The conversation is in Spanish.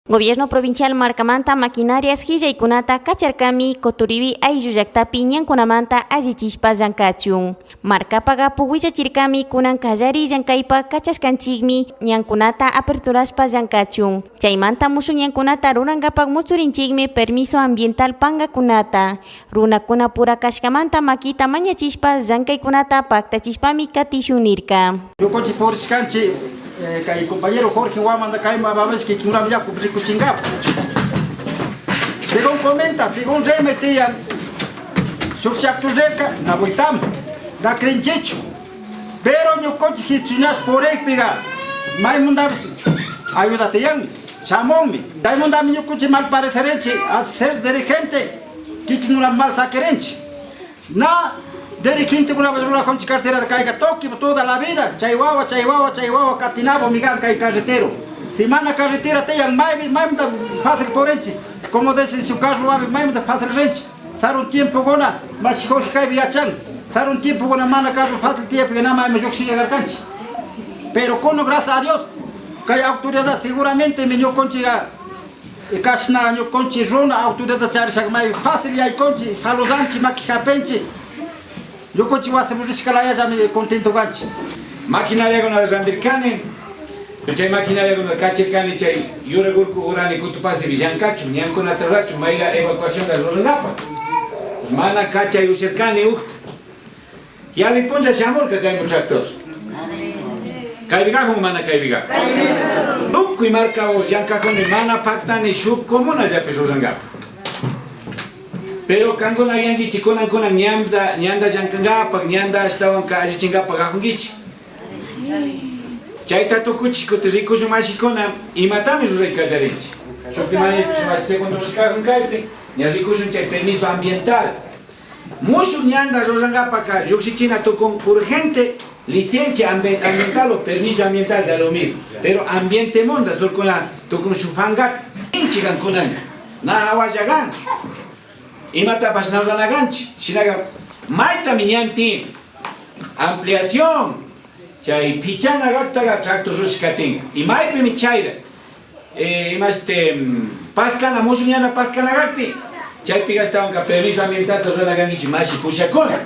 Gobierno provincial marcamanta maquinarias hillaykunata kacharkami Coturibi ayllu llaqtapi ñankunamanta allichishpa llankachun. Markapaqa puguichachirkami kunan kallari llankaypa kachashkanchikmi ñankunata aperturashpa llankachun. Chaymanta mushuk ñankunata rurankapak musurinchikmi permiso ambiental pangakunata. Runakuna pura kashkamanta makita mañachishpa llankaykunata paktachishpami katishunirka. Kay compañero Jorge Guamanda Caima Babes que Kimuram ya Kuchingap. Según comenta, según remetían, Subchactureka, Nabuitam, da Crenchecho. Pero yo coche Histunas por Epiga, Maimundabs, ayúdate yan, Chamonmi, Daimundam yo coche mal parecerche, a ser dirigente, Kikimuram mal saquerenche. Na desde quinto una vez una concha cartera de caiga toque toda la vida, chaihuahua, catinabo, migan, cai carretero. Si mana carretera te yang mai fácil por enche. Como dicen su carro ave mai fácil renche. Sar un tiempo gona, mas Jorge cai viachan. Sar un tiempo gona mana carro fácil tiempo que nada más me joxilla garcanche. Pero con gracias a Dios, cai autoridad seguramente me yo conchiga e casna yo conchi rona autoridad charisa mai fácil y hay conchi saludante maquijapenche. Yo coche voy a hacer escalaya ya me contento gancho. Maquinaria con las andircane, chay maquinaria con el cachecane chay yure gurku urani kutupasi vijankachu, nian con aterrachu, maila evacuación de los renapa. Mana cacha y usercane ucht. Ya le ponja chamor que cae muchachos. Caibiga como mana caibiga. Duk y marca o janka con mana pacta ni shub como na ya peso jangap. Pero kango na yangi chikonan kona nyanda jankangapa nyanda estaban ka ajingapa gahungichi. Chaita to kuchi kotriko shumashikona y matame jurei kajarenchi. Shokimani shumash segundo shkagun kaipri, nyajiko chay permiso ambiental. Mucho nyanda jangapa ka yoxichina to con urgente licencia ambiental o permiso ambiental da lo mismo. Pero ambiente monda sol kona to con shufanga inchigan konan. Na hawajagan. Imata pasnauza naganchi, shinaga maita minyanti ampliación chay pichana gataga tracto ruskatin y maipe mi chaira pascana musuñana pascana gapi chay pigastaban ka permiso ambiental to zona gangichi mashi pushakona